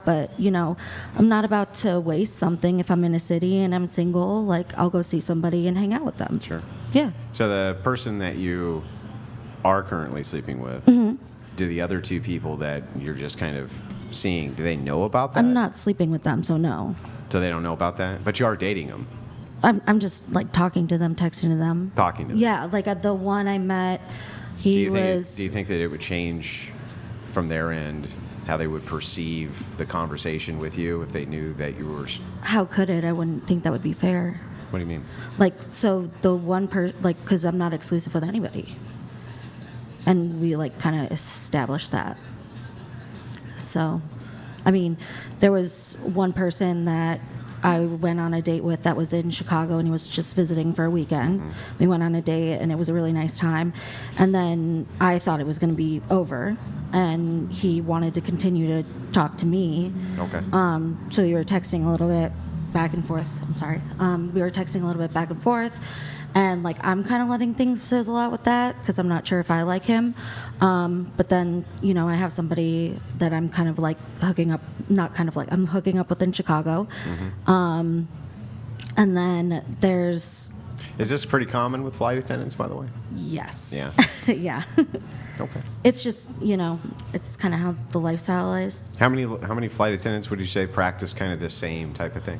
but, I'm not about to waste something. If I'm in a city and I'm single, like, I'll go see somebody and hang out with them. Sure. Yeah. So the person that you are currently sleeping with, do the other two people that you're just kind of seeing, do they know about that? I'm not sleeping with them, so no. So they don't know about that? But you are dating them. I'm just, like, talking to them, texting to them. Talking to them. Yeah, like, at the one I met, Do you think that it would change from their end how they would perceive the conversation with you if they knew that you were... How could it? I wouldn't think that would be fair. What do you mean? Like, so the one because I'm not exclusive with anybody. And we, like, kind of established that. So, I mean, there was one person that I went on a date with that was in Chicago, and he was just visiting for a weekend. We went on a date, and it was a really nice time. And then I thought it was going to be over, and he wanted to continue to talk to me. Okay. So we were texting a little bit back and forth. I'm sorry. We were texting a little bit back and forth. And, like, I'm kind of letting things fizzle out with that because I'm not sure if I like him. But then, I have somebody that I'm kind of, like, hooking up, not kind of like, I'm hooking up with in Chicago. And then there's... Is this pretty common with flight attendants, by the way? Yes. Yeah. Yeah. Okay. It's just, it's kind of how the lifestyle is. How many flight attendants would you say practice kind of the same type of thing?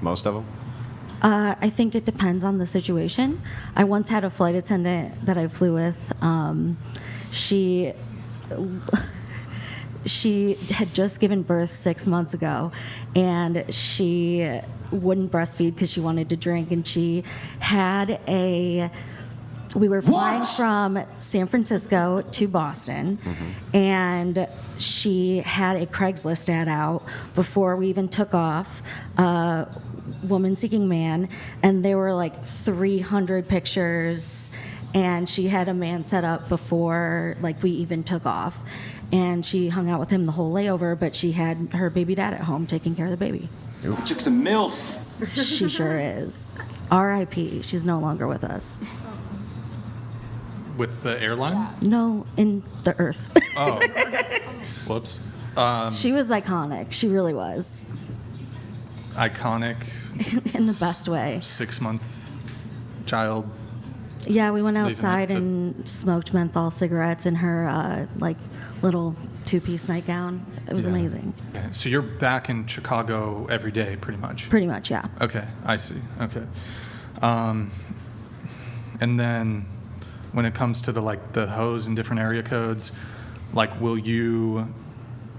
Most of them? I think it depends on the situation. I once had a flight attendant that I flew with. She had just given birth 6 months ago, and she wouldn't breastfeed because she wanted to drink, and she had we were flying from San Francisco to Boston, and she had a Craigslist ad out before we even took off. Woman seeking man, and there were like 300 pictures, and she had a man set up before like we even took off, and she hung out with him the whole layover, but she had her baby dad at home taking care of the baby. Chick's a MILF. She sure is. R.I.P. She's no longer with us. With the airline? No, in the earth. Oh. Whoops. She was iconic. She really was. Iconic. In the best way. 6-month child. Yeah, we went Leaving outside it to- and smoked menthol cigarettes in her like little 2-piece nightgown. It was Yeah. amazing. Okay. So you're back in Chicago every day, pretty much? Pretty much, yeah. Okay, I see. Okay. And then when it comes to the hose and different area codes, like, will you,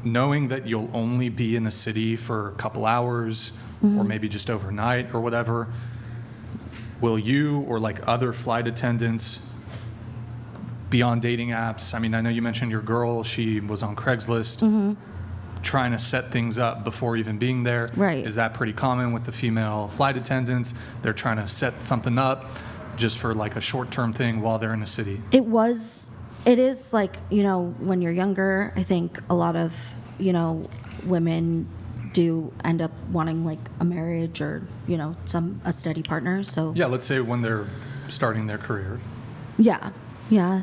knowing that you'll only be in a city for a couple hours or maybe just overnight or whatever, will you or like other flight attendants be on dating apps? I mean, I know you mentioned your girl, she was on Craigslist trying to set things up before even being there. Right. Is that pretty common with the female flight attendants? They're trying to set something up just for like a short-term thing while they're in a city. It is like, when you're younger, I think a lot of, women do end up wanting like a marriage or, a steady partner. So Yeah, let's say when they're starting their career. yeah,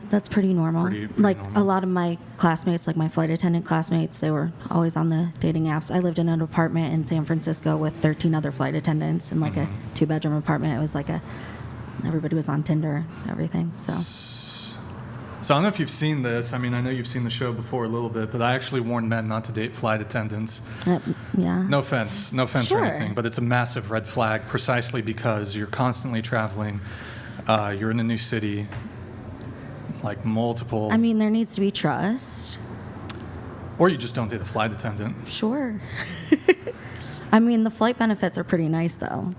that's pretty normal. Pretty like normal. a lot of my classmates, like my flight attendant classmates, they were always on the dating apps. I lived in an apartment in San Francisco with 13 other flight attendants in like a 2-bedroom apartment. It was like everybody was on Tinder, everything. So I don't know if you've seen this. I mean, I know you've seen the show before a little bit, but I actually warn men not to date flight attendants. Yeah. No offense Sure. or anything, but it's a massive red flag precisely because you're constantly traveling. You're in a new city, like multiple. I mean, there needs to be trust. Or you just don't date a flight attendant. Sure. I mean, the flight benefits are pretty nice, though.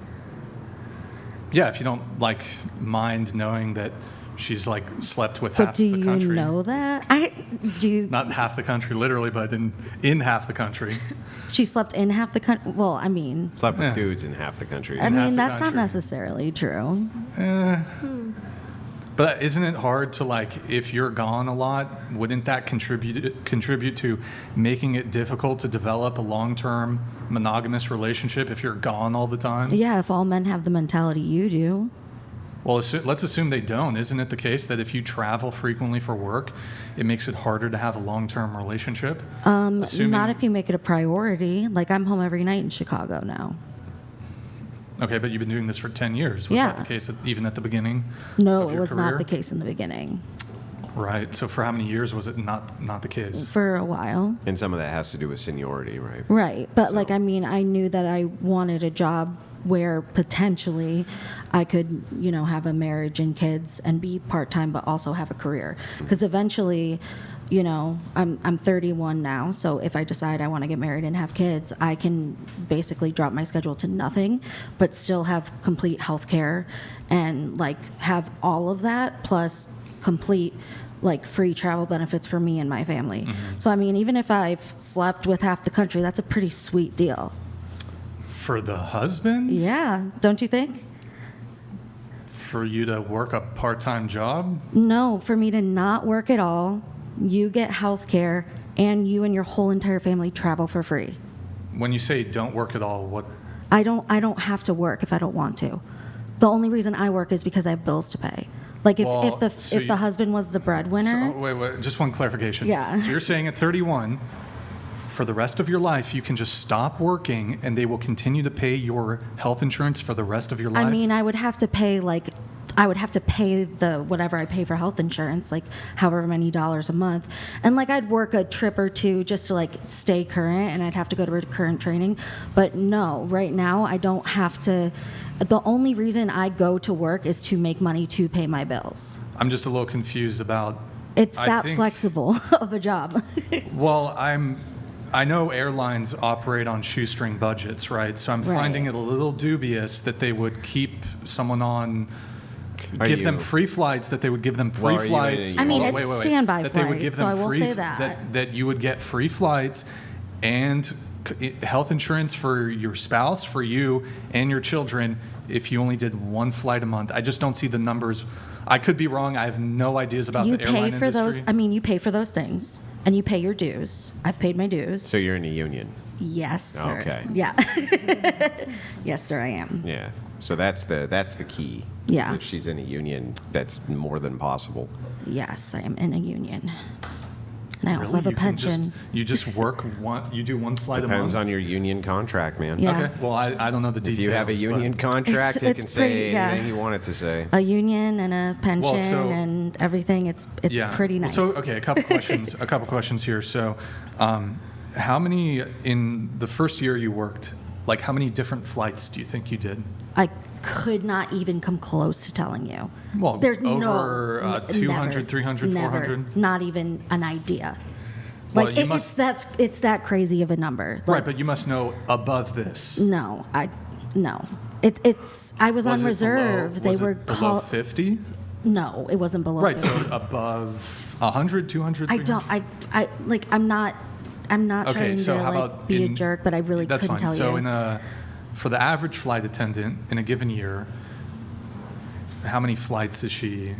Yeah, if you don't like mind knowing that she's like slept with But half do the you country. know that? Not half the country, literally, but in half the country. She slept in half the country. Well, I mean, Slept with Yeah. dudes in half the country. I half mean the that's not country. necessarily true. But isn't it hard to like, if you're gone a lot, wouldn't that contribute to making it difficult to develop a long-term monogamous relationship if you're gone all the time? Yeah, if all men have the mentality you do. Well, let's assume they don't. Isn't it the case that if you travel frequently for work, it makes it harder to have a long-term relationship? Not if you make it a priority. Like, I'm home every night in Chicago now. Okay, but you've been doing this for 10 years. Was that the case even at the beginning No, of it your was career? not the case in the beginning. Right. So for how many years was it not the case? For a while. And some of that has to do with seniority, right? Right. But, So- I knew that I wanted a job where potentially I could, have a marriage and kids and be part-time, but also have a career. Because eventually, I'm 31 now, so if I decide I want to get married and have kids, I can basically drop my schedule to nothing, but still have complete health care and, have all of that, plus complete free travel benefits for me and my family. So, even if I've slept with half the country, that's a pretty sweet deal. For the husband? Yeah, don't you think? For you to work a part-time job? No, for me to not work at all, you get health care, and you and your whole entire family travel for free. When you say don't work at all, what? I don't have to work if I don't want to. The only reason I work is because I have bills to pay. Well, If the husband was the breadwinner. Wait, just one clarification. Yeah. So you're saying at 31, for the rest of your life, you can just stop working and they will continue to pay your health insurance for the rest of your life? I would have to pay the whatever I pay for health insurance, however many dollars a month. And I'd work a trip or two just to stay current, and I'd have to go to current training. But no, right now I don't have to. The only reason I go to work is to make money to pay my bills. I'm just a little confused about. It's I that think- flexible of a job. Well, I know airlines operate on shoestring budgets, right? So I'm Right. finding it a little dubious that they would keep someone on, Are give them you- free flights, that they would give them free Well, are you in a flights. union? It's standby that they would flights, give so them I will free, say that. that you would get free flights and health insurance for your spouse, for you, and your children if you only did one flight a month. I just don't see the numbers. I could be wrong. I have no ideas about You the airline pay for industry. those. You pay for those things, and you pay your dues. I've paid my dues. So you're in a union. Yes, sir. Okay. Yeah. Yes, sir, I am. Yeah. So that's the key. Yeah. If she's in a union, that's more than possible. Yes, I am in a union. And I also Really? have a You can pension. you just work you do one flight a month? Depends on your union contract, man. Yeah. Okay. Well, I don't know the details. If you have a but- union contract, It's it can say pretty- yeah. anything you want it to say. A union and a pension so- and everything. It's Yeah. pretty nice. So, okay, a couple questions. A couple questions here. So, how many in the first year you worked? How many different flights do you think you did? I could not even come close to telling you. Well, There's over, no, 200, never, 300, never, 400? Not even an idea. Well, you must- it's that crazy of a number. Right, but you must know above this. No. It's I was on it reserve. Below, was they were it below called 50? No, it wasn't below Right, 50. so above 100, 200, I 300? don't I'm not Okay, trying so to how about be a jerk, but I really that's couldn't fine. tell So you. for the average flight attendant in a given year, how many flights is she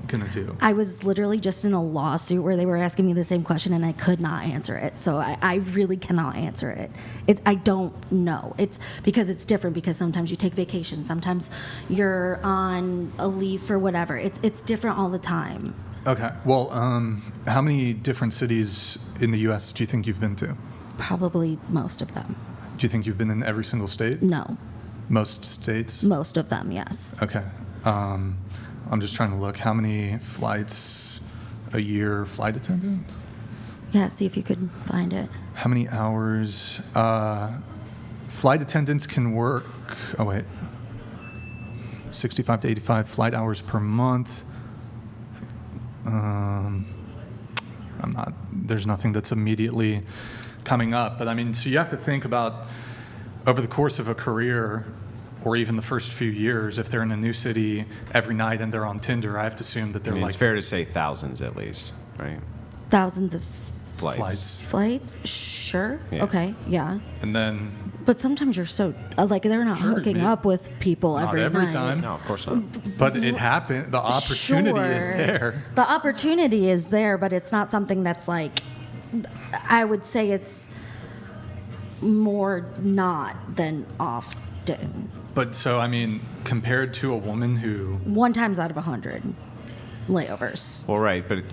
going to do? I was literally just in a lawsuit where they were asking me the same question and I could not answer it. So I really cannot answer it. I don't know. It's because it's different because sometimes you take vacation, sometimes you're on a leave for whatever. It's different all the time. Okay. Well, how many different cities in the U.S. do you think you've been to? Probably most of them. Do you think you've been in every single state? No, Most states? most of them, yes. Okay. I'm just trying to look. How many flights a year flight attendant? Yeah, see if you could find it. How many hours? Flight attendants can work, 65 to 85 flight hours per month. There's nothing that's immediately coming up. But so you have to think about over the course of a career, or even the first few years, if they're in a new city every night and they're on Tinder, I have to assume that they're It's fair to say thousands at least, right? Thousands of flights. flights? Sure. Yeah. Okay, yeah. And then But sometimes you're so, they're not Sure, hooking maybe- up with people Not every every night. time. No, of course not. but it happened. The opportunity is Sure. there. The opportunity is there, but it's not something that's I would say it's more not than often. But so, I mean, compared to a woman who, 1 times out of 100 layovers. Well, right, but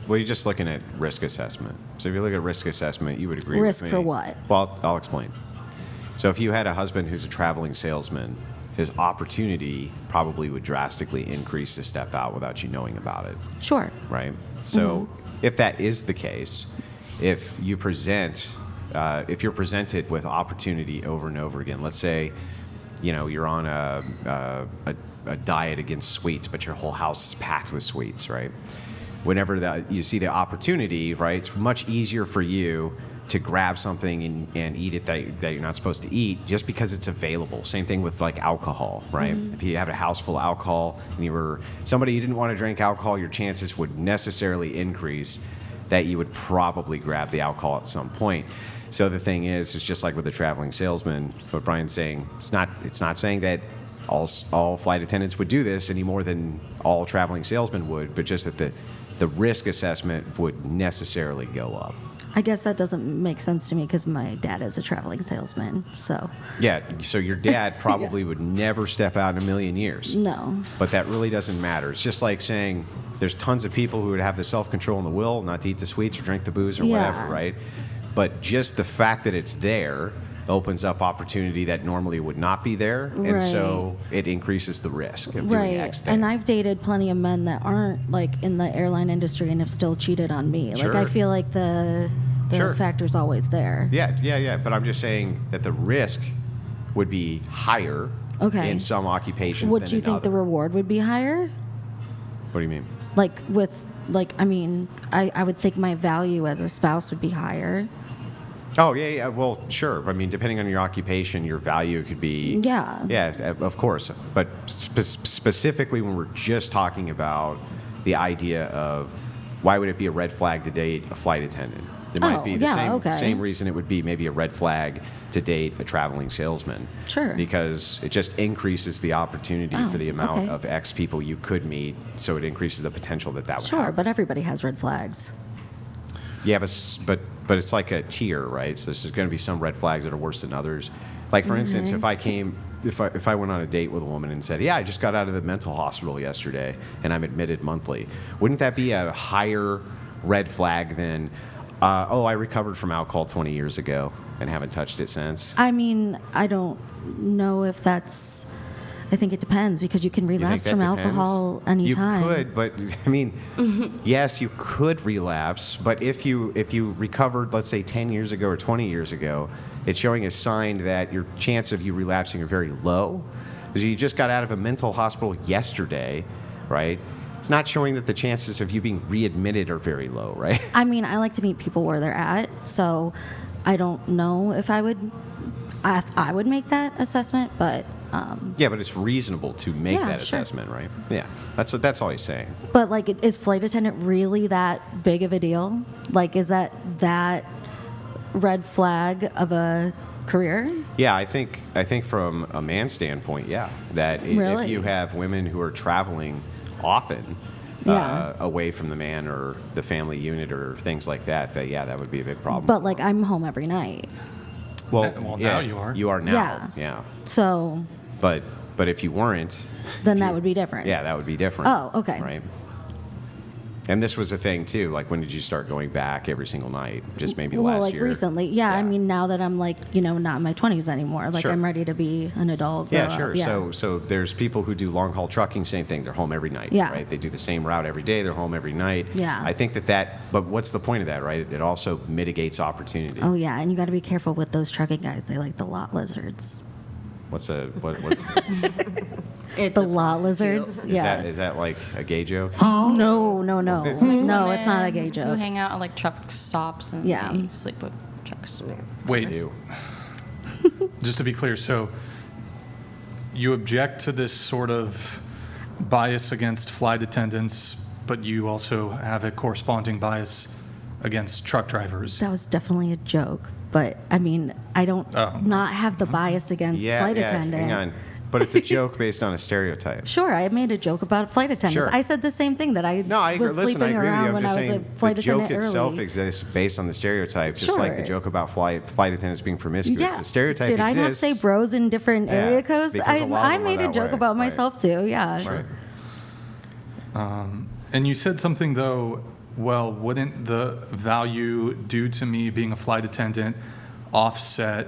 you're just looking at risk assessment. So if you look at risk assessment, you would agree Risk with me. for what? Well, I'll explain. So if you had a husband who's a traveling salesman, his opportunity probably would drastically increase to step out without you knowing about it, Sure. right? So if that is the case, if you're presented with opportunity over and over again, let's say, you're on a diet against sweets, but your whole house is packed with sweets, right? Whenever you see the opportunity, right, it's much easier for you to grab something and eat it that you're not supposed to eat just because it's available. Same thing with like alcohol, right? If you have a house full of alcohol and you were somebody you didn't want to drink alcohol, your chances would necessarily increase that you would probably grab the alcohol at some point. So the thing is, it's just like with the traveling salesman, what Brian's saying, it's not saying that all flight attendants would do this any more than all traveling salesmen would, but just that the risk assessment would necessarily go up. I guess that doesn't make sense to me because my dad is a traveling salesman, so. Yeah, so your dad probably would never step out in a million years. No. But that really doesn't matter. It's just like saying there's tons of people who would have the self-control and the will not to eat the sweets or drink the booze or whatever, right? But just the fact that it's there opens up opportunity that normally would not be there, and so it increases the risk of doing X thing. And I've dated plenty of men that aren't like in the airline industry and have still cheated on me. Sure. Like I feel like the Sure. factor's always there. Yeah. But I'm just saying that the risk would be higher in some occupations Would than you in think the other. reward would be higher? What do you mean? I would think my value as a spouse would be higher. Oh, yeah. Well, sure. I mean, depending on your occupation, your value could be... Yeah. Yeah, of course. But specifically when we're just talking about the idea of why would it be a red flag to date a flight attendant? It might be the same reason it would be maybe a red flag to date a traveling salesman. Sure. Because it just increases the opportunity for the amount of X people you could meet, so it increases the potential that would happen. Sure, but everybody has red flags. Yeah, but it's like a tier, right? So there's going to be some red flags that are worse than others. Like for instance, if I went on a date with a woman and said, "Yeah, I just got out of the mental hospital yesterday and I'm admitted monthly," wouldn't that be a higher red flag than, I recovered from alcohol 20 years ago and haven't touched it since? I mean, I don't know if that's. I think it depends because you can relapse that from depends? alcohol anytime. You could, but I mean, yes, you could relapse. But if you recovered, let's say 10 years ago or 20 years ago, it's showing a sign that your chance of you relapsing are very low. Because you just got out of a mental hospital yesterday, right? It's not showing that the chances of you being readmitted are very low, right? I mean, I like to meet people where they're at, so I don't know if I would make that assessment, but. Yeah, but it's reasonable to make that sure. assessment, right? Yeah, that's all he's saying. But like, is flight attendant really that big of a deal? Like, is that red flag of a career? Yeah, I think from a man's standpoint, yeah, that Really? if you have women who are traveling often away from the man or the family unit or things like that, that would be a big problem. But like, I'm home every night, Well, now you are. You are now. Yeah. Yeah. so But if you weren't, then that would be different. yeah, that would be different. Oh, okay. Right. And this was a thing too. Like, when did you start going back every single night? Just maybe Well, last like year. recently, yeah. I mean, now that I'm like, not in my 20s anymore, like Sure. I'm ready to be an adult. Yeah, grow sure. up. Yeah. So there's people who do long haul trucking, same thing. They're home every night, Yeah. right? They do the same route every day. They're home every night. Yeah. I think but what's the point of that, right? It also mitigates opportunity. Oh yeah, and you got to be careful with those trucking guys. They like the lot lizards. What? The lot lizards. Yeah. Is that like a gay joke? No. It's- No, it's not a gay Who joke. hang out at like truck stops and Yeah. they sleep with trucks. Wait, Ew. just to be clear, so you object to this sort of bias against flight attendants, but you also have a corresponding bias against truck drivers. That was definitely a joke, but I mean, I don't Oh. not have the bias against flight attendant. Hang on. But it's a joke based on a stereotype. Sure, I made a joke about flight attendants. Sure. I said the same thing, that I No, I agree. was Listen, I sleeping agree with you. around I'm when just I was saying a flight the joke attendant itself early. exists based on the stereotype, just like the Sure. joke about flight attendants being promiscuous. Yeah. The stereotype Did I not exists. say bros in different Yeah, area codes? because a lot of I them are made a that joke way. about Right. myself too. Yeah. Right. And you said something though, well, wouldn't the value due to me being a flight attendant offset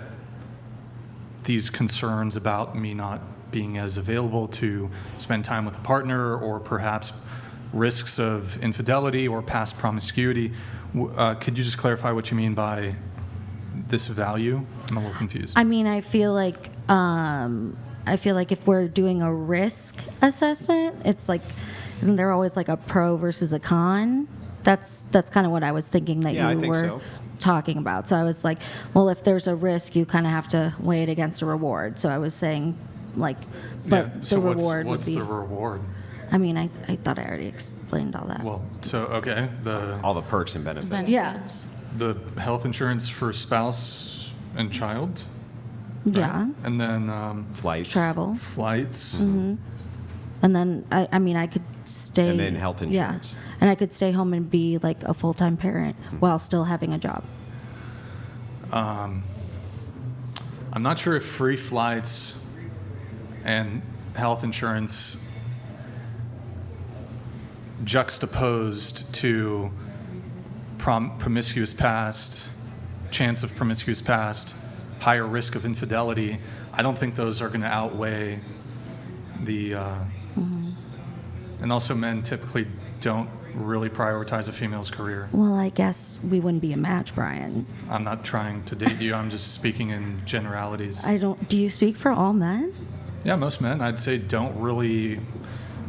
these concerns about me not being as available to spend time with a partner, or perhaps risks of infidelity or past promiscuity? Could you just clarify what you mean by this value? I'm a little confused. I mean, I feel like if we're doing a risk assessment, it's like, isn't there always like a pro versus a con? That's kind of what I was thinking that Yeah, I you think were so. talking about. So I was like, well, if there's a risk, you kind of have to weigh it against a reward. So I was saying, like, but Yeah, the so reward what's would be. the reward? I mean, I thought I already explained all that. Well, so, okay, All the perks and benefits. Yeah. the health insurance for spouse and child, Yeah. and then Flights. Travel. flights. And then I mean, I could stay. And then health insurance. Yeah. And I could stay home and be like a full-time parent while still having a job. I'm not sure if free flights and health insurance juxtaposed to promiscuous past, chance of promiscuous past, higher risk of infidelity. I don't think those are going to outweigh the. And also, men typically don't really prioritize a female's career. Well, I guess we wouldn't be a match, Brian. I'm not trying to date you. I'm just speaking in generalities. Do you speak for all men? Yeah, most men, I'd say, don't really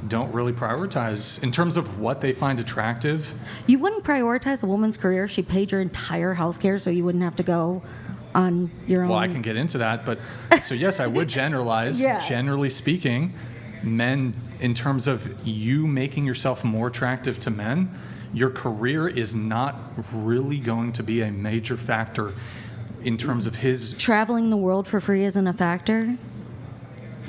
prioritize in terms of what they find attractive. You wouldn't prioritize a woman's career if she paid your entire health care so you wouldn't have to go on your own. Well, I can get into that, but so yes, I would generalize. Yeah. Generally speaking, men, in terms of you making yourself more attractive to men, your career is not really going to be a major factor in terms of his. Traveling the world for free isn't a factor?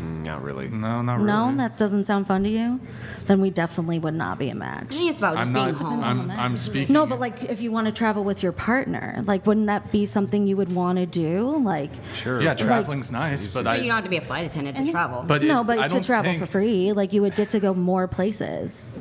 Not really. No, not really. No, that doesn't sound fun to you? Then we definitely would not be a I match. think it's about just I'm being not. home. I'm speaking. No, but like if you want to travel with your partner, like wouldn't that be something you would want to do? Like Sure. Yeah, traveling's nice, but But you don't have to be a flight attendant to travel. But no, I but to don't travel think, for free, like you would get to go more places.